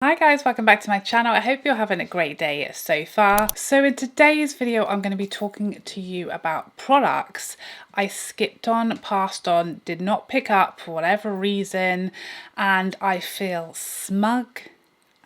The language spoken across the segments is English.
Hi guys, welcome back to my channel. I hope you're having a great day so far. So in today's video, I'm going to be talking to you about products I skipped on, passed on, did not pick up for whatever reason, and I feel smug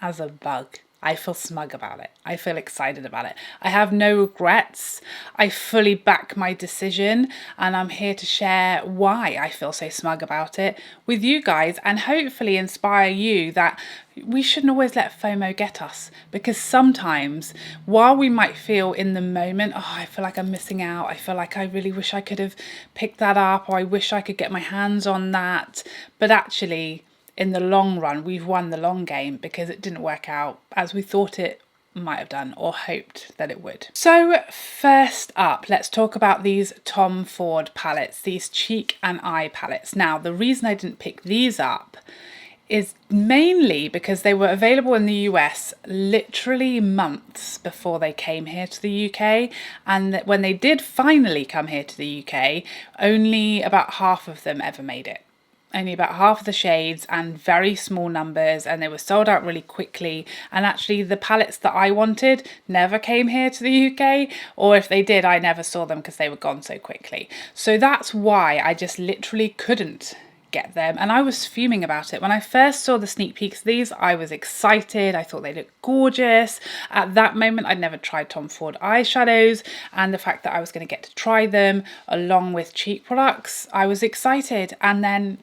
as a bug. I feel smug about it. I feel excited about it. I have no regrets. I fully back my decision, and I'm here to share why I feel so smug about it with you guys and hopefully inspire you that we shouldn't always let FOMO get us, because sometimes while we might feel in the moment, oh, I feel like I'm missing out, I feel like I really wish I could have picked that up, or I wish I could get my hands on that, but actually in the long run, we've won the long game because it didn't work out as we thought it might have done or hoped that it would. So first up, let's talk about these Tom Ford palettes, these cheek and eye palettes. Now, the reason I didn't pick these up is mainly because they were available in the US literally months before they came here to the UK, and that when they did finally come here to the UK, only about half of them ever made it. Only about half of the shades and very small numbers, and they were sold out really quickly. And actually the palettes that I wanted never came here to the UK, or if they did, I never saw them because they were gone so quickly. So that's why I just literally couldn't get them, and I was fuming about it. When I first saw the sneak peeks of these, I was excited. I thought they looked gorgeous. At that moment, I'd never tried Tom Ford eyeshadows, and the fact that I was going to get to try them along with cheek products, I was excited. And then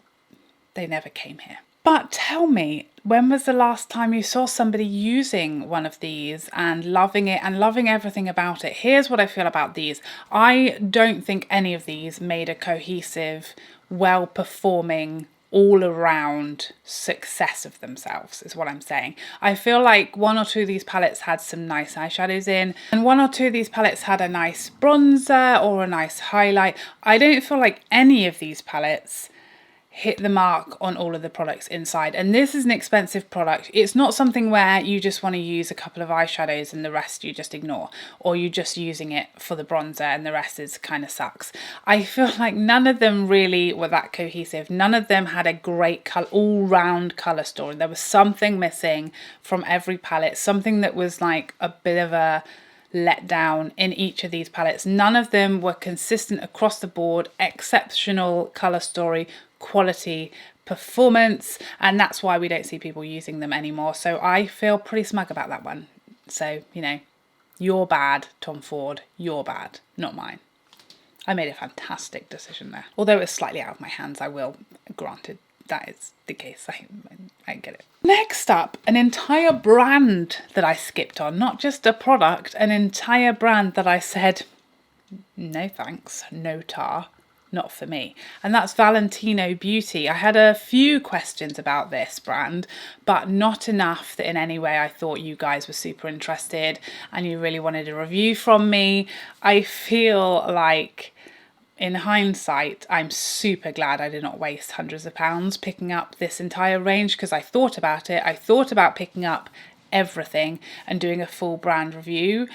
they never came here. But tell me, when was the last time you saw somebody using one of these and loving it and loving everything about it? Here's what I feel about these. I don't think any of these made a cohesive, well-performing, all-around success of themselves, is what I'm saying. I feel like one or two of these palettes had some nice eyeshadows in, and one or two of these palettes had a nice bronzer or a nice highlight. I don't feel like any of these palettes hit the mark on all of the products inside. And this is an expensive product. It's not something where you just want to use a couple of eyeshadows and the rest you just ignore, or you're just using it for the bronzer and the rest is kind of sucks. I feel like none of them really were that cohesive. None of them had a great all-round color story. There was something missing from every palette, something that was like a bit of a let down in each of these palettes. None of them were consistent across the board, exceptional color story, quality, performance, and that's why we don't see people using them anymore. So I feel pretty smug about that one. So, you know, you're bad, Tom Ford, you're bad, not mine. I made a fantastic decision there. Although it was slightly out of my hands, I will, granted, that is the case. I get it. Next up, an entire brand that I skipped on, not just a product, an entire brand that I said, no thanks, no tar, not for me. And that's Valentino Beauty. I had a few questions about this brand, but not enough that in any way I thought you guys were super interested and you really wanted a review from me. I feel like, in hindsight, I'm super glad I did not waste hundreds of pounds picking up this entire range, because I thought about it. I thought about picking up everything and doing a full brand review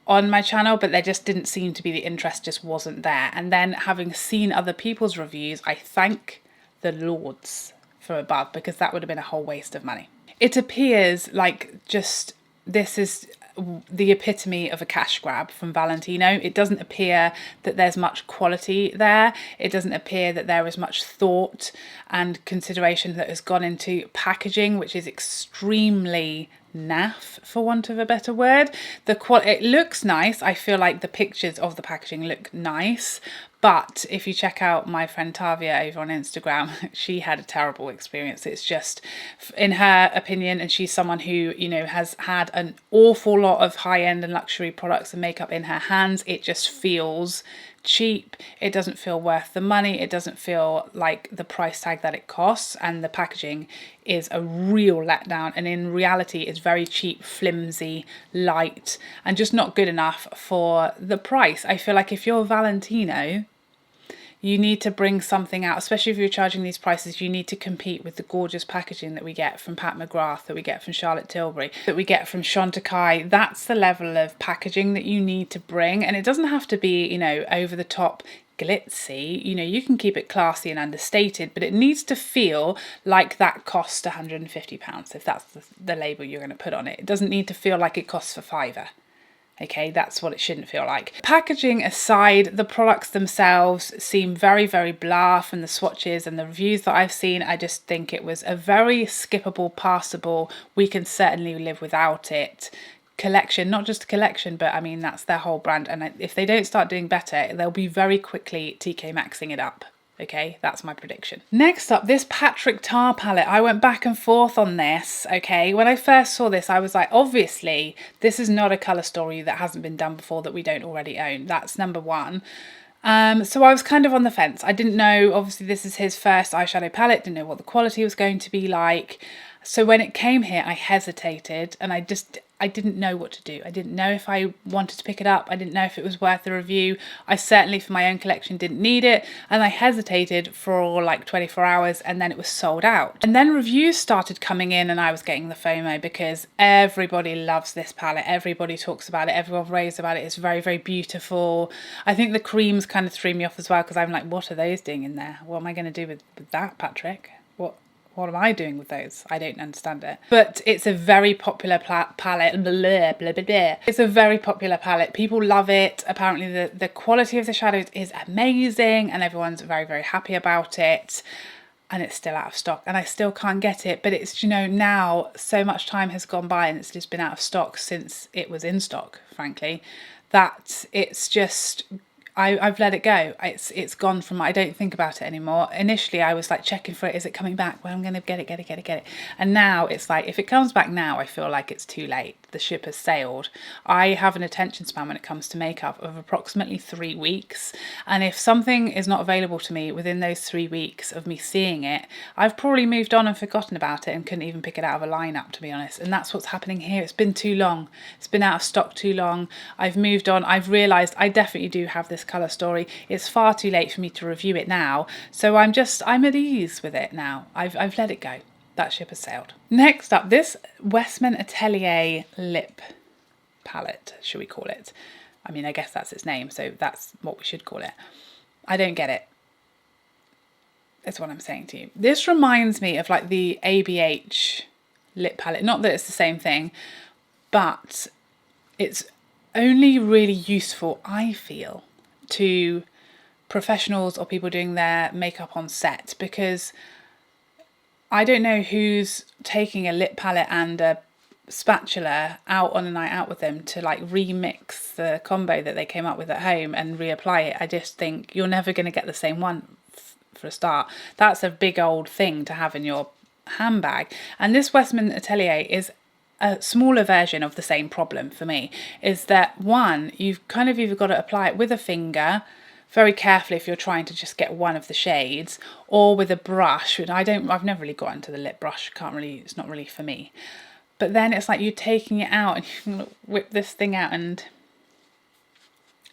on my channel, but there just didn't seem to be, the interest just wasn't there. And then having seen other people's reviews, I thank the Lords for above, because that would have been a whole waste of money. It appears like just this is the epitome of a cash grab from Valentino. It doesn't appear that there's much quality there. It doesn't appear that there is much thought and consideration that has gone into packaging, which is extremely naff, for want of a better word. It looks nice. I feel like the pictures of the packaging look nice, but if you check out my friend Tavia over on Instagram, she had a terrible experience. It's just, in her opinion, and she's someone who, you know, has had an awful lot of high-end and luxury products and makeup in her hands, it just feels cheap. It doesn't feel worth the money. It doesn't feel like the price tag that it costs, and the packaging is a real letdown, and in reality it's very cheap, flimsy, light, and just not good enough for the price. I feel like if you're Valentino, You need to bring something out, especially if you're charging these prices. You need to compete with the gorgeous packaging that we get from Pat McGrath, that we get from Charlotte Tilbury, that we get from Chantecaille. That's the level of packaging that you need to bring. And it doesn't have to be, you know, over the top glitzy. You know, you can keep it classy and understated, but it needs to feel like that cost £150 if that's the label you're going to put on it. It doesn't need to feel like it costs for £5. Okay, that's what it shouldn't feel like. Packaging aside, the products themselves seem very, very blah from the swatches and the reviews that I've seen. I just think it was a very skippable, passable, we can certainly live without it collection. Not just a collection, but I mean, that's their whole brand. And if they don't start doing better, they'll be very quickly TK Maxxing it up. Okay, that's my prediction. Next up, this Patrick Tar palette. I went back and forth on this, okay? When I first saw this, I was like, obviously, this is not a colour story that hasn't been done before that we don't already own. That's number one. So I was kind of on the fence. I didn't know, obviously, this is his first eyeshadow palette, didn't know what the quality was going to be like. So when it came here, I hesitated and I didn't know what to do. I didn't know if I wanted to pick it up. I didn't know if it was worth a review. I certainly for my own collection didn't need it. And I hesitated for like 24 hours and then it was sold out. And then reviews started coming in and I was getting the FOMO because everybody loves this palette. Everybody talks about it. Everyone raves about it. It's very, very beautiful. I think the creams kind of threw me off as well because I'm like, what are those doing in there? What am I going to do with that, Patrick? What am I doing with those? I don't understand it. But it's a very popular palette. Blah, blah, blah, blah. It's a very popular palette. People love it. Apparently the quality of the shadows is amazing and everyone's very, very happy about it. And it's still out of stock and I still can't get it. But it's, you know, now so much time has gone by and it's just been out of stock since it was in stock, frankly, that it's just... I've let it go. It's gone from, I don't think about it anymore. Initially, I was like checking for it. Is it coming back? Well, I'm going to get it. And now it's like, if it comes back now, I feel like it's too late. The ship has sailed. I have an attention span when it comes to makeup of approximately 3 weeks. And if something is not available to me within those 3 weeks of me seeing it, I've probably moved on and forgotten about it and couldn't even pick it out of a lineup, to be honest. And that's what's happening here. It's been too long. It's been out of stock too long. I've moved on. I've realised I definitely do have this colour story. It's far too late for me to review it now. So I'm at ease with it now. I've let it go. That ship has sailed. Next up, this Westman Atelier lip palette, should we call it? I mean, I guess that's its name, so that's what we should call it. I don't get it. That's what I'm saying to you. This reminds me of like the ABH lip palette. Not that it's the same thing, but it's only really useful, I feel, to professionals or people doing their makeup on set, because I don't know who's taking a lip palette and a spatula out on a night out with them to like remix the combo that they came up with at home and reapply it. I just think you're never going to get the same one for a start. That's a big old thing to have in your handbag. And this Westman Atelier is a smaller version of the same problem for me, is that one, you've kind of either got to apply it with a finger very carefully if you're trying to just get one of the shades, or with a brush. And I've never really got into the lip brush, it's not really for me. But then it's like you're taking it out and you can whip this thing out, and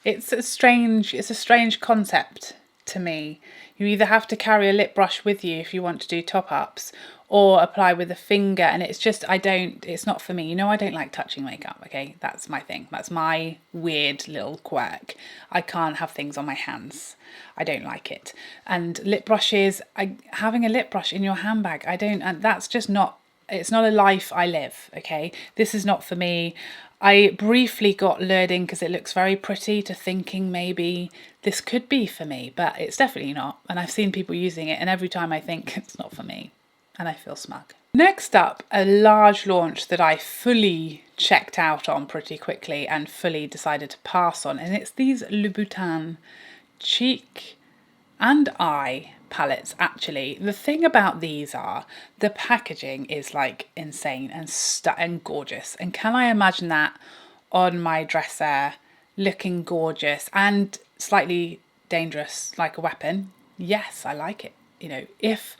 it's a strange concept to me. You either have to carry a lip brush with you if you want to do top-ups, or apply with a finger, and it's not for me. You know, I don't like touching makeup, okay? That's my thing. That's my weird little quirk. I can't have things on my hands. I don't like it. And lip brushes, having a lip brush in your handbag, that's just not, it's not a life I live, okay? This is not for me. I briefly got lured in because it looks very pretty to thinking maybe this could be for me, but it's definitely not. And I've seen people using it, and every time I think it's not for me, and I feel smug. Next up, a large launch that I fully checked out on pretty quickly and fully decided to pass on, and it's these Louboutin cheek and eye palettes. Actually, the thing about these are the packaging is like insane and gorgeous, and can I imagine that on my dresser looking gorgeous and slightly dangerous, like a weapon? Yes, I like it. You know, if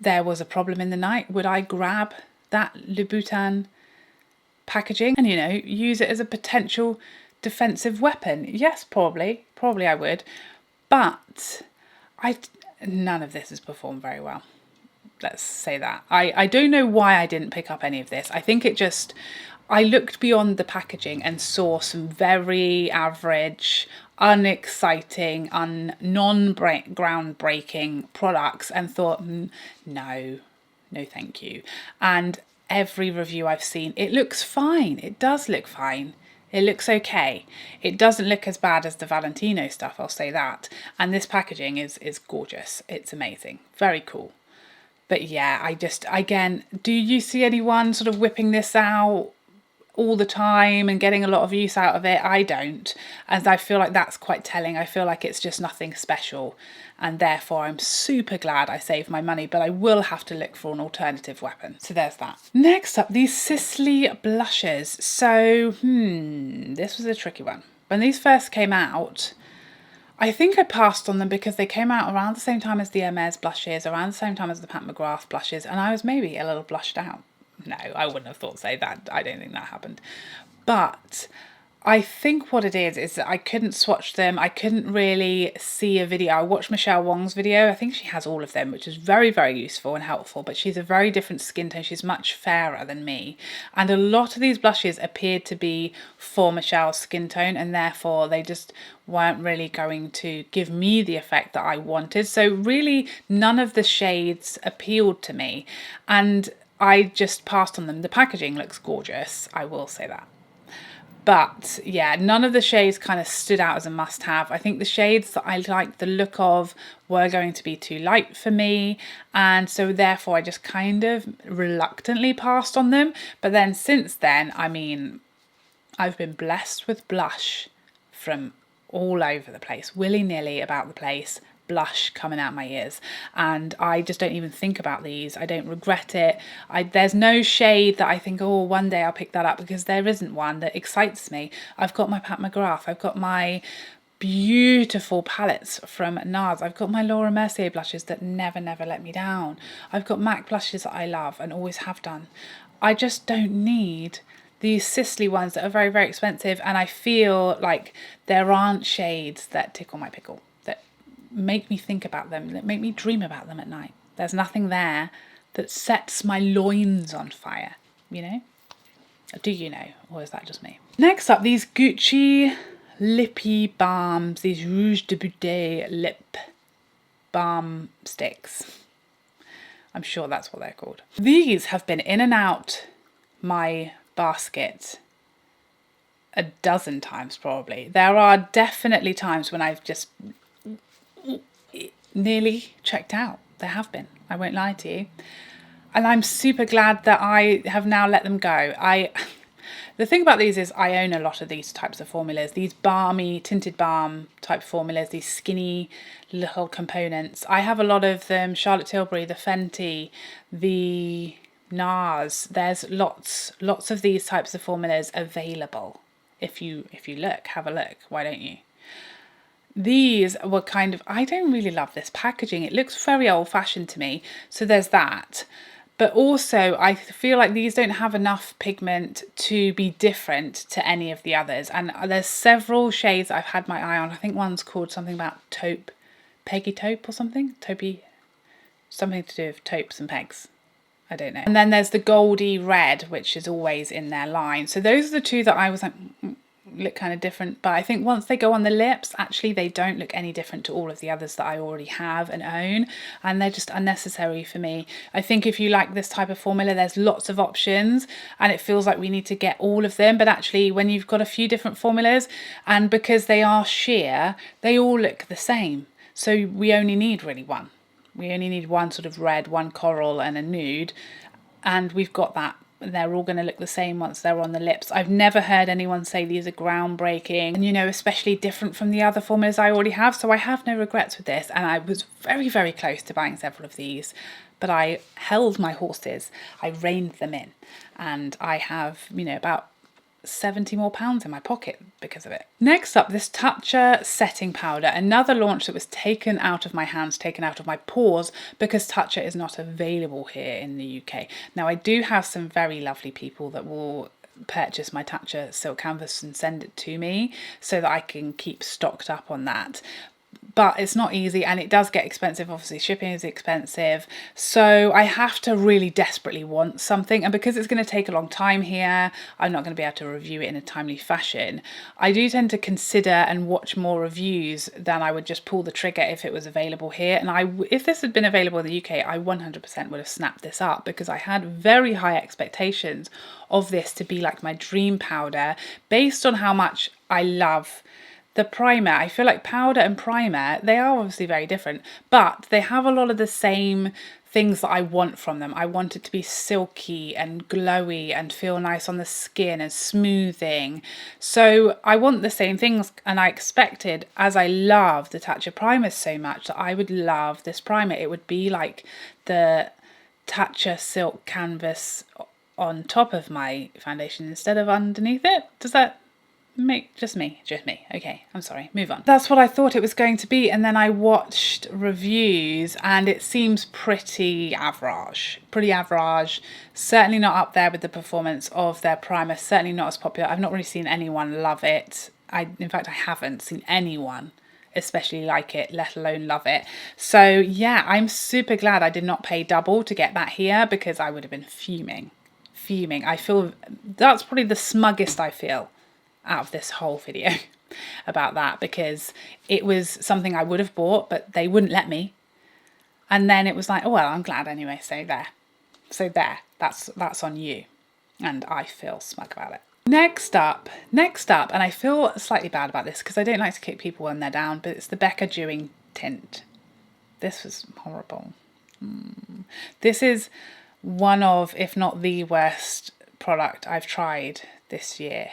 there was a problem in the night, would I grab that Louboutin packaging and, you know, use it as a potential defensive weapon? Yes, probably I would. But None of this has performed very well. Let's say that. I don't know why I didn't pick up any of this. I think it just, I looked beyond the packaging and saw some very average, unexciting, non-groundbreaking products and thought, no, no thank you. And every review I've seen, it looks fine. It does look fine. It looks okay. It doesn't look as bad as the Valentino stuff, I'll say that. And this packaging is gorgeous. It's amazing. Very cool. But yeah, I just, again, do you see anyone sort of whipping this out all the time and getting a lot of use out of it? I don't. And I feel like that's quite telling. I feel like it's just nothing special. And therefore, I'm super glad I saved my money, but I will have to look for an alternative weapon. So there's that. Next up, these Sisley blushes. So, this was a tricky one. When these first came out, I think I passed on them because they came out around the same time as the Hermes blushes, around the same time as the Pat McGrath blushes, and I was maybe a little blushed out. No, I wouldn't have thought so. That I don't think that happened. But I think what it is that I couldn't swatch them. I couldn't really see a video. I watched Michelle Wong's video. I think she has all of them, which is very, very useful and helpful, but she's a very different skin tone. She's much fairer than me. And a lot of these blushes appeared to be for Michelle's skin tone, and therefore they just weren't really going to give me the effect that I wanted. So really none of the shades appealed to me, and I just passed on them. The packaging looks gorgeous, I will say that. But yeah, none of the shades kind of stood out as a must-have. I think the shades that I liked the look of were going to be too light for me, and so therefore I just kind of reluctantly passed on them. But then since then, I mean, I've been blessed with blush from all over the place, willy-nilly about the place, blush coming out my ears, and I just don't even think about these. I don't regret it. There's no shade that I think, oh, one day I'll pick that up, because there isn't one that excites me. I've got my Pat McGrath, I've got my beautiful palettes from NARS, I've got my Laura Mercier blushes that never let me down, I've got MAC blushes that I love and always have done. I just don't need these Sisley ones that are very, very expensive, and I feel like there aren't shades that tickle my pickle, that make me think about them, that make me dream about them at night. There's nothing there that sets my loins on fire, you know? Do you know, or is that just me? Next up, these Gucci lippy balms, these Rouge de Beauty lip balm sticks. I'm sure that's what they're called. These have been in and out my basket a dozen times probably. There are definitely times when I've just nearly checked out. There have been, I won't lie to you. And I'm super glad that I have now let them go. The thing about these is I own a lot of these types of formulas, these balmy, tinted balm type formulas, these skinny little components. I have a lot of them, Charlotte Tilbury, the Fenty, the NARS. There's lots of these types of formulas available. If you look, have a look, why don't you? These were kind of, I don't really love this packaging. It looks very old-fashioned to me, so there's that. But also, I feel like these don't have enough pigment to be different to any of the others. And there's several shades I've had my eye on. I think one's called something about taupe, Peggy taupe or something. Taupey, something to do with taupes and pegs. I don't know. And then there's the goldy red, which is always in their line. So those are the two that I was like, look kind of different, but I think once they go on the lips, actually they don't look any different to all of the others that I already have and own, and they're just unnecessary for me. I think if you like this type of formula, there's lots of options and it feels like we need to get all of them, but actually when you've got a few different formulas, and because they are sheer, they all look the same, so we only need really one. We only need one sort of red, one coral and a nude, and we've got that. They're all going to look the same once they're on the lips. I've never heard anyone say these are groundbreaking and, you know, especially different from the other formulas I already have. So I have no regrets with this. And I was very, very close to buying several of these, but I held my horses. I reined them in, and I have, you know, about 70 more pounds in my pocket because of it. Next up, this Tatcha setting powder, another launch that was taken out of my hands, taken out of my paws, because Tatcha is not available here in the UK. Now I do have some very lovely people that will purchase my Tatcha silk canvas and send it to me so that I can keep stocked up on that. but it's not easy and it does get expensive. Obviously shipping is expensive, so I have to really desperately want something, and because it's going to take a long time here, I'm not going to be able to review it in a timely fashion. I do tend to consider and watch more reviews than I would just pull the trigger if it was available here. And if this had been available in the UK, I 100% would have snapped this up, because I had very high expectations of this to be like my dream powder based on how much I love the primer. I feel like powder and primer, they are obviously very different, but they have a lot of the same things that I want from them. I want it to be silky and glowy and feel nice on the skin and smoothing. So I want the same things, and I expected, as I love the Tatcha primers so much, that I would love this primer. It would be like the Tatcha silk canvas on top of my foundation instead of underneath it. Does that just me. Okay, I'm sorry, move on. That's what I thought it was going to be, and then I watched reviews and it seems pretty average. Certainly not up there with the performance of their primer, certainly not as popular. I've not really seen anyone love it. In fact, I haven't seen anyone especially like it, let alone love it. So yeah, I'm super glad I did not pay double to get that here, because I would have been fuming. I feel that's probably the smuggest I feel out of this whole video about that, because it was something I would have bought, but they wouldn't let me. And then it was like, oh well, I'm glad anyway, so there, that's on you. And I feel smug about it. Next up, and I feel slightly bad about this because I don't like to kick people when they're down, but it's the Becca Dewing Tint. This was horrible. This is one of, if not the worst product I've tried this year.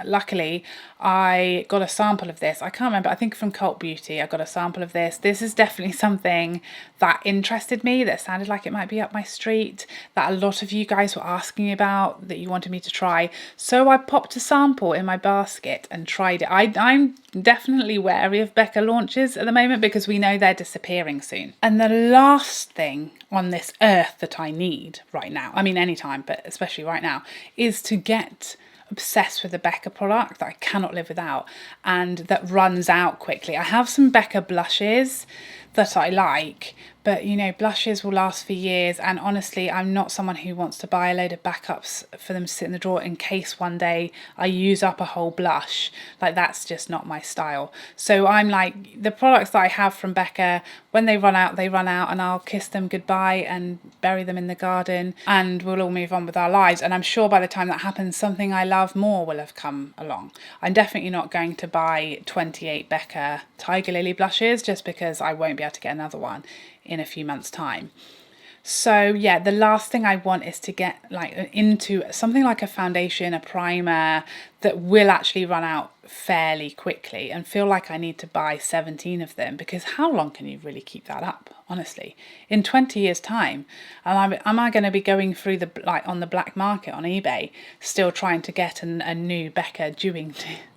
Luckily, I got a sample of this. I can't remember, I think from Cult Beauty, I got a sample of this. This is definitely something that interested me, that sounded like it might be up my street, that a lot of you guys were asking about, that you wanted me to try. So I popped a sample in my basket and tried it. I'm definitely wary of Becca launches at the moment because we know they're disappearing soon. And the last thing on this earth that I need right now, I mean anytime, but especially right now, is to get obsessed with a Becca product that I cannot live without and that runs out quickly. I have some Becca blushes that I like, but you know, blushes will last for years, and honestly I'm not someone who wants to buy a load of backups for them to sit in the drawer in case one day I use up a whole blush. Like, that's just not my style. So I'm like, the products that I have from Becca, when they run out, and I'll kiss them goodbye and bury them in the garden, and we'll all move on with our lives. And I'm sure by the time that happens, something I love more will have come along. I'm definitely not going to buy 28 Becca Tiger Lily blushes just because I won't be able to get another one in a few months' time. So yeah, the last thing I want is to get like into something like a foundation, a primer that will actually run out fairly quickly and feel like I need to buy 17 of them, because how long can you really keep that up, honestly? In 20 years time, am I going to be going through the, like, on the black market on eBay still trying to get a new Becca Dewing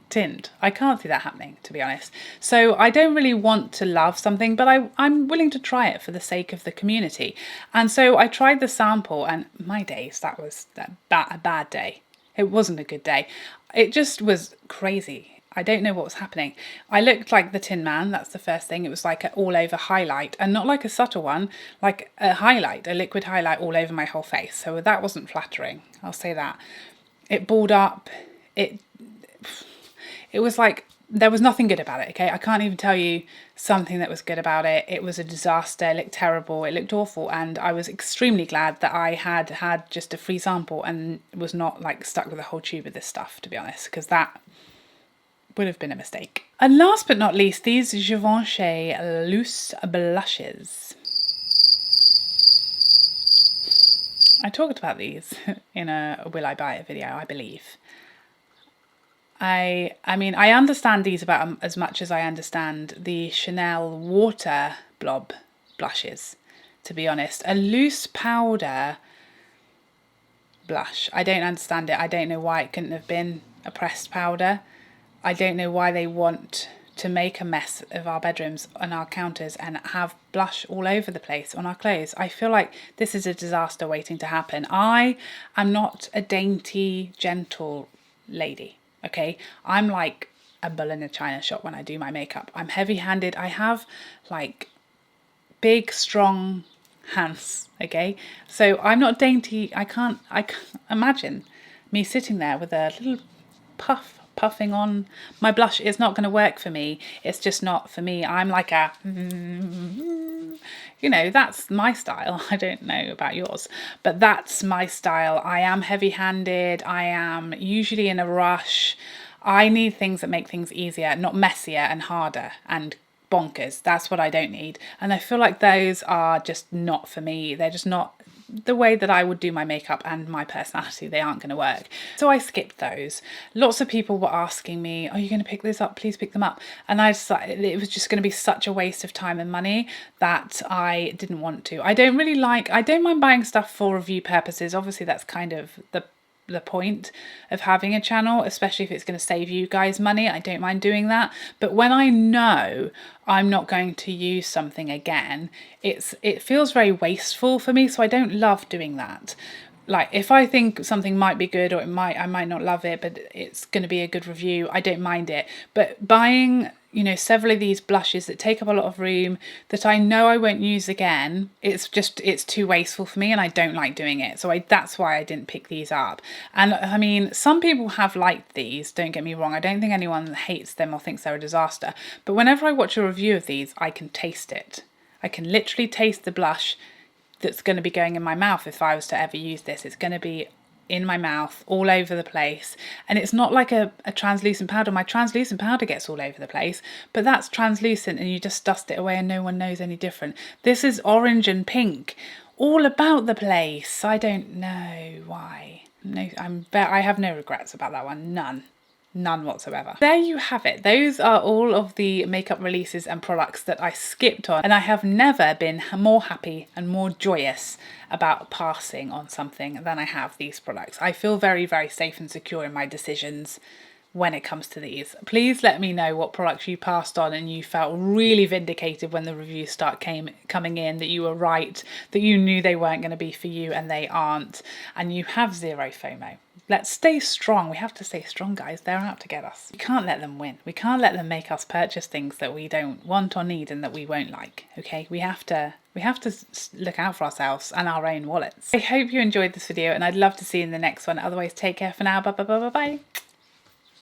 tint? I can't see that happening, to be honest. So I don't really want to love something, but I'm willing to try it for the sake of the community. And so I tried the sample, and my days, that was a bad day. It wasn't a good day. It just was crazy. I don't know what was happening. I looked like the Tin Man, that's the first thing. It was like an all over highlight, and not like a subtle one, like a highlight, a liquid highlight all over my whole face. So that wasn't flattering, I'll say that. It balled up. It was like, there was nothing good about it, okay? I can't even tell you something that was good about it. It was a disaster, it looked terrible, it looked awful, and I was extremely glad that I had just a free sample and was not like stuck with a whole tube of this stuff, to be honest, because that would have been a mistake. And last but not least, these Givenchy loose blushes. I talked about these in a Will I Buy It video, I believe. I mean, I understand these about as much as I understand the Chanel Water Blob blushes, to be honest. A loose powder blush, I don't understand it. I don't know why it couldn't have been a pressed powder. I don't know why they want to make a mess of our bedrooms and our counters and have blush all over the place on our clothes. I feel like this is a disaster waiting to happen. I am not a dainty, gentle lady. Okay, I'm like a bull in a china shop when I do my makeup. I'm heavy-handed. I have like big, strong hands, okay? So I'm not dainty. I can't imagine me sitting there with a little puffing on my blush. It's not going to work for me. It's just not for me. I'm like a, you know, that's my style. I don't know about yours, but that's my style. I am heavy-handed. I am usually in a rush. I need things that make things easier, not messier and harder and bonkers. That's what I don't need. And I feel like those are just not for me. They're just not the way that I would do my makeup and my personality. They aren't going to work. So I skipped those. Lots of people were asking me, are you going to pick this up? Please pick them up. And I decided it was just going to be such a waste of time and money that I didn't want to. I don't mind buying stuff for review purposes. Obviously that's kind of the point of having a channel, especially if it's going to save you guys money. I don't mind doing that. But when I know I'm not going to use something again, it feels very wasteful for me. So I don't love doing that. Like if I think something might be good or I might not love it, but it's going to be a good review, I don't mind it. But buying, you know, several of these blushes that take up a lot of room that I know I won't use again, it's too wasteful for me and I don't like doing it. So that's why I didn't pick these up. And I mean, some people have liked these, don't get me wrong. I don't think anyone hates them or thinks they're a disaster. But whenever I watch a review of these, I can taste it. I can literally taste the blush that's going to be going in my mouth if I was to ever use this. It's going to be in my mouth all over the place, and it's not like a translucent powder. My translucent powder gets all over the place, but that's translucent and you just dust it away and no one knows any different. This is orange and pink all about the place. I don't know why. No, I have no regrets about that one. None whatsoever. There you have it. Those are all of the makeup releases and products that I skipped on, and I have never been more happy and more joyous about passing on something than I have these products. I feel very, very safe and secure in my decisions when it comes to these. Please let me know what products you passed on and you felt really vindicated when the reviews coming in, that you were right, that you knew they weren't going to be for you and they aren't, and you have zero FOMO. Let's stay strong. We have to stay strong, guys. They're out to get us. We can't let them win. We can't let them make us purchase things that we don't want or need and that we won't like, okay? We have to look out for ourselves and our own wallets. I hope you enjoyed this video and I'd love to see you in the next one. Otherwise, take care for now. Bye.